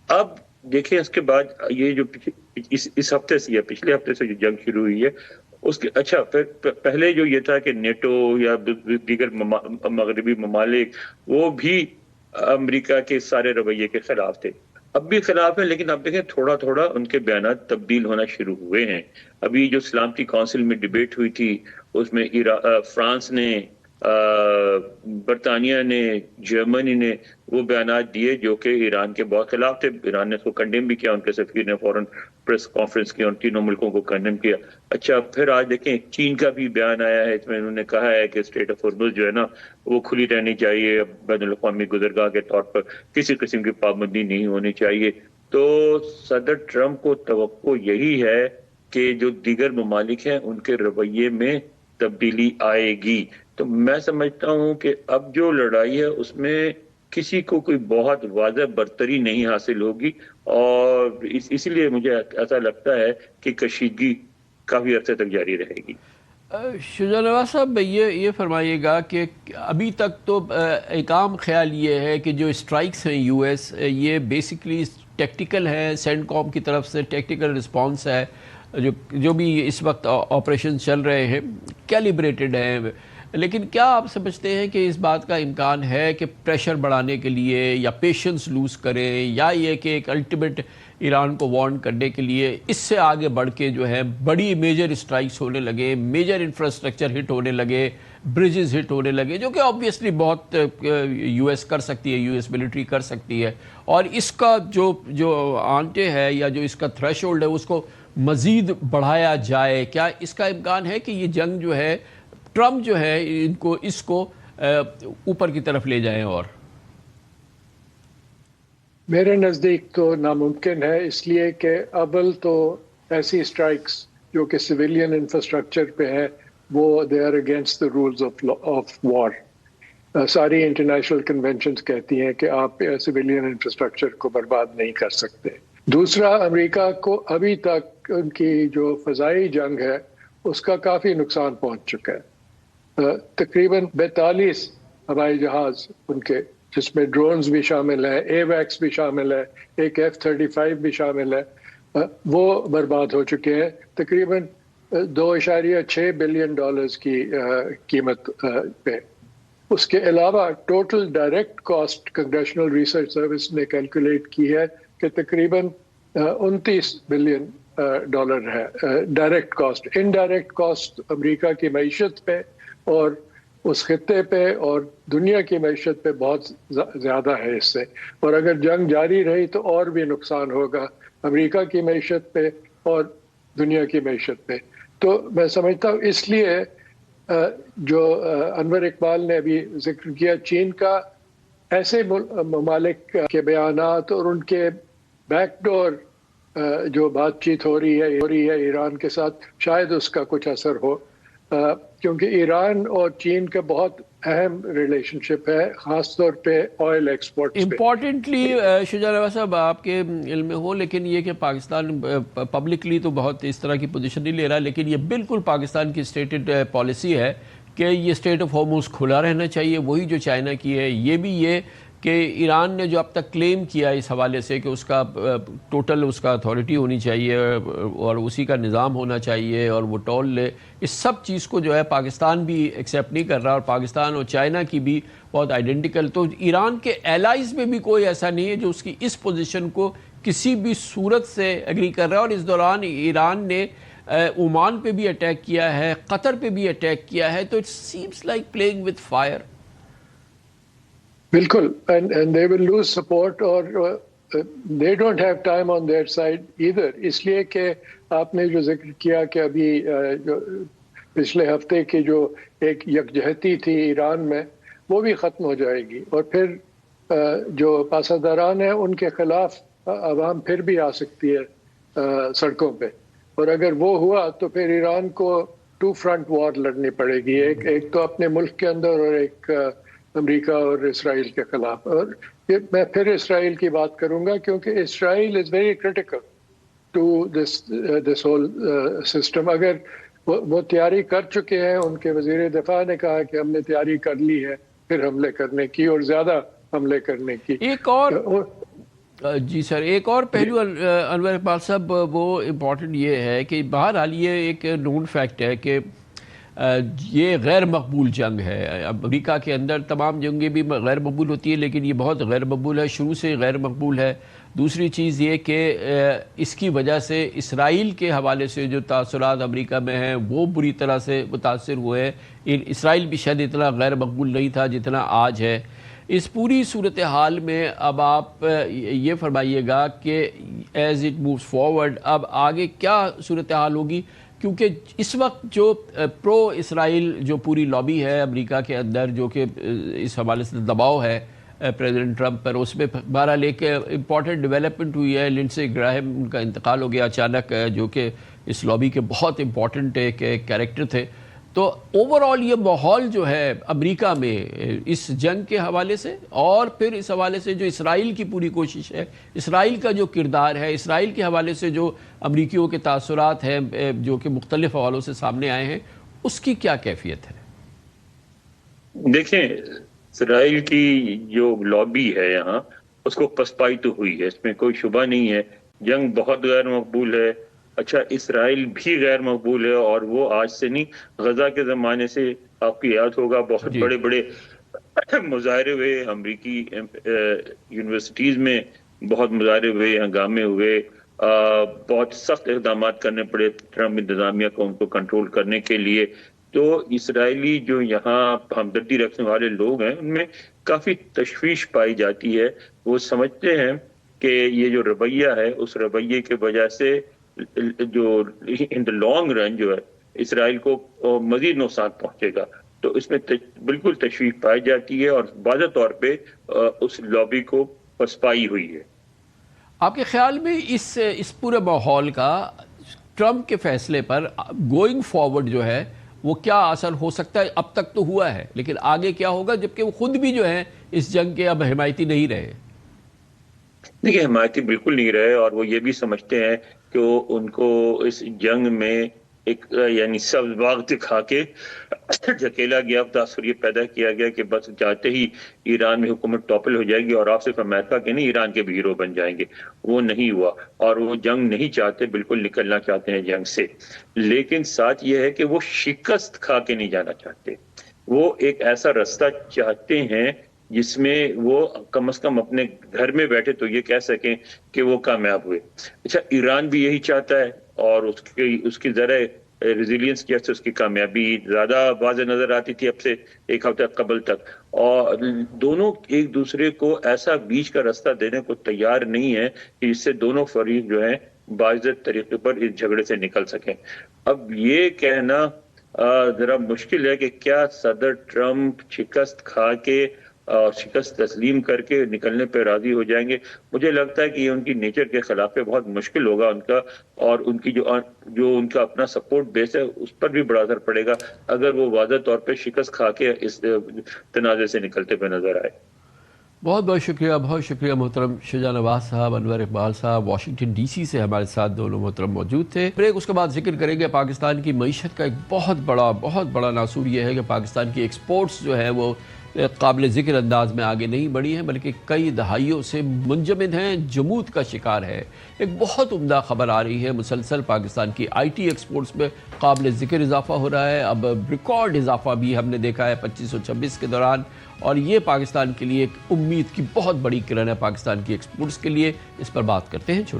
اب دیکھیں اس کے بعد یہ جو اس ہفتے سے یا پچھلے ہفتے سے جو جنگ شروع ہوئی ہے اس کے اچھا پھر پہلے جو یہ تھا کہ نیٹو یا دیگر مغربی ممالک وہ بھی امریکہ کے سارے رویے کے خلاف تھے، اب بھی خلاف ہیں، لیکن اب دیکھیں تھوڑا تھوڑا ان کے بیانات تبدیل ہونا شروع ہوئے ہیں۔ ابھی جو سلامتی کونسل میں ڈیبیٹ ہوئی تھی اس میں فرانس نے، برطانیہ نے، جرمنی نے وہ بیانات دیے جو کہ ایران کے بہت خلاف تھے۔ ایران نے اس کو کنڈیم بھی کیا، ان کے سفیر نے فوراً پریس کانفرنس کی، ان تینوں ملکوں کو کنڈیم کیا۔ اچھا پھر آج دیکھیں چین کا بھی بیان آیا ہے، اس میں انہوں نے کہا ہے کہ اسٹریٹ آف ہارمز جو ہے نا وہ کھلی رہنی چاہیے، بین الاقوامی گزرگاہ کے طور پر کسی قسم کی پابندی نہیں ہونی چاہیے۔ تو صدر ٹرمپ کو توقع یہی ہے کہ جو دیگر ممالک ہیں ان کے رویے میں تبدیلی آئے گی۔ تو میں سمجھتا ہوں کہ اب جو لڑائی ہے اس میں کسی کو کوئی بہت واضح برتری نہیں حاصل ہوگی، اور اسی لیے مجھے ایسا لگتا ہے کہ کشیدگی کافی عرصے تک جاری رہے گی۔ شجاع نواز صاحب یہ فرمائیے گا کہ ابھی تک تو ایک عام خیال یہ ہے کہ جو اسٹرائکس ہیں یو ایس یہ بیسکلی ٹیکٹیکل ہیں، سینڈ کام کی طرف سے ٹیکٹیکل رسپانس ہے، جو بھی اس وقت آپریشن چل رہے ہیں کیلیبریٹڈ ہیں، لیکن کیا آپ سمجھتے ہیں کہ اس بات کا امکان ہے کہ پریشر بڑھانے کے لیے یا پیشنس لوز کریں، یا یہ کہ ایک الٹیمیٹ ایران کو وارن کرنے کے لیے اس سے آگے بڑھ کے جو ہے بڑی میجر اسٹرائکس ہونے لگے، میجر انفراسٹرکچر ہٹ ہونے لگے، بریجز ہٹ ہونے لگے، جو کہ آبویسلی بہت یو ایس کر سکتی ہے، یو ایس ملٹری کر سکتی ہے، اور اس کا جو آنٹے ہے یا جو اس کا تھریش ہولڈ ہے اس کو مزید بڑھایا جائے؟ کیا اس کا امکان ہے کہ یہ جنگ جو ہے ٹرمپ جو ہے اس کو اوپر کی طرف لے جائیں؟ اور میرے نزدیک تو ناممکن ہے، اس لیے کہ اول تو ایسی اسٹرائکس جو کہ سویلین انفراسٹرکچر پہ ہے وہ they are against the rules of war. ساری انٹرنیشنل کنونشنز کہتی ہیں کہ آپ سویلین انفراسٹرکچر کو برباد نہیں کر سکتے۔ دوسرا، امریکہ کو ابھی تک ان کی جو فضائی جنگ ہے اس کا کافی نقصان پہنچ چکا ہے۔ تقریباً 42 ہوائی جہاز ان کے، جس میں ڈرونز بھی شامل ہیں، اے ویکس بھی شامل ہے، ایک F-35 بھی شامل ہے، وہ برباد ہو چکے ہیں تقریباً $2.6 بلین کی قیمت پہ۔ اس کے علاوہ total direct cost congressional research service نے کیلکولیٹ کی ہے کہ تقریباً $29 بلین ہے ڈائریکٹ کاسٹ۔ انڈائریکٹ کاسٹ امریکہ کی معیشت پہ اور اس خطے پہ اور دنیا کی معیشت پہ بہت زیادہ ہے اس سے، اور اگر جنگ جاری رہی تو اور بھی نقصان ہوگا امریکہ کی معیشت پہ اور دنیا کی معیشت پہ۔ تو میں سمجھتا ہوں اس لیے جو انور اقبال نے ابھی ذکر کیا چین کا، ایسے ممالک کے بیانات اور ان کے بیک ڈور جو بات چیت ہو رہی ہے ایران کے ساتھ، شاید اس کا کچھ اثر ہو، کیونکہ ایران اور چین کا بہت اہم ریلیشن شپ ہے، خاص طور پہ آئل ایکسپورٹس پہ۔ امپورٹنٹلی شجاع نواز صاحب آپ کے علم میں ہو، لیکن یہ کہ پاکستان پبلکلی تو بہت اس طرح کی پوزیشن نہیں لے رہا، لیکن یہ بالکل پاکستان کی اسٹیٹڈ پالیسی ہے کہ یہ اسٹریٹ آف ہارمز کھلا رہنا چاہیے، وہی جو چائنا کی ہے۔ یہ بھی یہ کہ ایران نے جو اب تک کلیم کیا اس حوالے سے کہ اس کا ٹوٹل اس کا اتھارٹی ہونی چاہیے اور اسی کا نظام ہونا چاہیے اور وہ ٹول لے، اس سب چیز کو جو ہے پاکستان بھی ایکسیپٹ نہیں کر رہا، اور پاکستان اور چائنا کی بھی بہت آئیڈینٹیکل۔ تو ایران کے ایلائز میں بھی کوئی ایسا نہیں ہے جو اس کی اس پوزیشن کو کسی بھی صورت سے ایگری کر رہا ہے، اور اس دوران ایران نے عمان پہ بھی اٹیک کیا ہے، قطر پہ بھی اٹیک کیا ہے، تو it seems like playing with fire. بالکل، and they will lose support اور they don't have time on their side either، اس لیے کہ آپ نے جو ذکر کیا کہ ابھی جو پچھلے ہفتے کی جو ایک یکجہتی تھی ایران میں وہ بھی ختم ہو جائے گی، اور پھر جو پاسداران ہیں ان کے خلاف عوام پھر بھی آ سکتی ہے سڑکوں پہ، اور اگر وہ ہوا تو پھر ایران کو 2 فرنٹ وار لڑنی پڑے گی، ایک تو اپنے ملک کے اندر اور ایک امریکہ اور اسرائیل کے خلاف۔ اور میں پھر اسرائیل کی بات کروں گا کیونکہ Israel is very critical to this whole system. اگر وہ تیاری کر چکے ہیں، ان کے وزیر دفاع نے کہا کہ ہم نے تیاری کر لی ہے پھر حملے کرنے کی اور زیادہ حملے کرنے کی۔ ایک اور جی سر، ایک اور پہلو انور اقبال صاحب وہ امپورٹنٹ یہ ہے کہ بہرحال یہ ایک نون فیکٹ ہے کہ یہ غیر مقبول جنگ ہے. امریکہ کے اندر تمام جنگیں بھی غیر مقبول ہوتی ہیں لیکن یہ بہت غیر مقبول ہے، شروع سے غیر مقبول ہے. دوسری چیز یہ کہ اس کی وجہ سے اسرائیل کے حوالے سے جو تاثرات امریکہ میں ہیں وہ بری طرح سے متاثر ہوئے ہیں. اسرائیل بھی شاید اتنا غیر مقبول نہیں تھا جتنا آج ہے. اس پوری صورتحال میں اب آپ یہ فرمائیے گا کہ ایز اٹ مووز فارورڈ اب آگے کیا صورتحال ہوگی، کیونکہ اس وقت جو پرو اسرائیل جو پوری لابی ہے امریکہ کے اندر جو کہ اس حوالے سے دباؤ ہے پریزیڈنٹ ٹرمپ پر، اس میں بہرحال ایک امپورٹنٹ ڈیولپمنٹ ہوئی ہے. لنڈسے گراہم ان کا انتقال ہو گیا اچانک، جو کہ اس لابی کے بہت امپورٹنٹ ایک کیریکٹر تھے. تو اوور آل یہ ماحول جو ہے امریکہ میں اس جنگ کے حوالے سے اور پھر اس حوالے سے جو اسرائیل کی پوری کوشش ہے، اسرائیل کا جو کردار ہے، اسرائیل کے حوالے سے جو امریکیوں کے تاثرات ہیں جو کہ مختلف حوالوں سے سامنے آئے ہیں، اس کی کیا کیفیت ہے؟ دیکھیں، اسرائیل کی جو لابی ہے یہاں اس کو پسپائی تو ہوئی ہے، اس میں کوئی شبہ نہیں ہے. جنگ بہت غیر مقبول ہے. اچھا، اسرائیل بھی غیر مقبول ہے، اور وہ آج سے نہیں، غزہ کے زمانے سے آپ کی یاد ہوگا بہت جی. بڑے بڑے مظاہرے ہوئے امریکی یونیورسٹیز میں، بہت مظاہرے ہوئے، ہنگامے ہوئے، بہت سخت اقدامات کرنے پڑے ٹرمپ انتظامیہ کو ان کو کنٹرول کرنے کے لیے. تو اسرائیلی جو یہاں ہمدردی رکھنے والے لوگ ہیں ان میں کافی تشویش پائی جاتی ہے. وہ سمجھتے ہیں کہ یہ جو رویہ ہے اس رویے کی وجہ سے جو ان دا لانگ رن جو ہے اسرائیل کو مزید نقصان پہنچے گا. تو اس میں بالکل تشویش پائی جاتی ہے اور واضح طور پہ اس لابی کو پسپائی ہوئی ہے. آپ کے خیال میں اس پورے ماحول کا ٹرمپ کے فیصلے پر گوئنگ فارورڈ جو ہے وہ کیا اثر ہو سکتا ہے؟ اب تک تو ہوا ہے لیکن آگے کیا ہوگا، جبکہ وہ خود بھی جو ہیں اس جنگ کے اب حمایتی نہیں رہے؟ دیکھیں، حمایتی بالکل نہیں رہے، اور وہ یہ بھی سمجھتے ہیں کہ ان کو اس جنگ میں ایک یعنی سبز باغ دکھا کے دھکیلا گیا، تاثر یہ پیدا کیا گیا کہ بس جاتے ہی ایران میں حکومت ٹاپل ہو جائے گی اور آپ صرف امریکہ کے نہیں ایران کے بھی ہیرو بن جائیں گے. وہ نہیں ہوا، اور وہ جنگ نہیں چاہتے، بالکل نکلنا چاہتے ہیں جنگ سے. لیکن ساتھ یہ ہے کہ وہ شکست کھا کے نہیں جانا چاہتے. وہ ایک ایسا رستہ چاہتے ہیں جس میں وہ کم از کم اپنے گھر میں بیٹھے تو یہ کہہ سکیں کہ وہ کامیاب ہوئے. اچھا، ایران بھی یہی چاہتا ہے، اور اس کی ذرا ریزیلینس کی اس کی کامیابی زیادہ واضح نظر آتی تھی اب سے ایک ہفتہ قبل تک. اور دونوں ایک دوسرے کو ایسا بیچ کا راستہ دینے کو تیار نہیں ہے کہ جس سے دونوں فریق جو ہیں باعزت طریقے پر اس جھگڑے سے نکل سکیں. اب یہ کہنا ذرا مشکل ہے کہ کیا صدر ٹرمپ شکست کھا کے اور شکست تسلیم کر کے نکلنے پہ راضی ہو جائیں گے. مجھے لگتا ہے کہ یہ ان کی نیچر کے خلاف ہے، بہت مشکل ہوگا ان کا، اور ان کی جو ان کا اپنا سپورٹ بیس ہے اس پر بھی بڑا اثر پڑے گا اگر وہ واضح طور پہ شکست کھا کے اس تنازع سے نکلتے ہوئے نظر آئے. بہت بہت شکریہ محترم شجاع نواز صاحب. انور اقبال صاحب واشنگٹن ڈی سی سے ہمارے ساتھ دونوں محترم موجود تھے. بریک، اس کے بعد ذکر کریں گے پاکستان کی معیشت کا. ایک بہت بڑا ناصور یہ ہے کہ پاکستان کی ایکسپورٹس جو ہے وہ قابل ذکر انداز میں آگے نہیں بڑھی ہیں بلکہ کئی دہائیوں سے منجمد ہیں، جمود کا شکار ہے. ایک بہت عمدہ خبر آ رہی ہے، مسلسل پاکستان کی آئی ٹی ایکسپورٹس میں قابل ذکر اضافہ ہو رہا ہے. اب ریکارڈ اضافہ بھی ہم نے دیکھا ہے 2526 کے دوران، اور یہ پاکستان کے لیے ایک امید کی بہت بڑی کرن ہے پاکستان کی ایکسپورٹس کے لیے. اس پر بات کرتے ہیں چھوٹے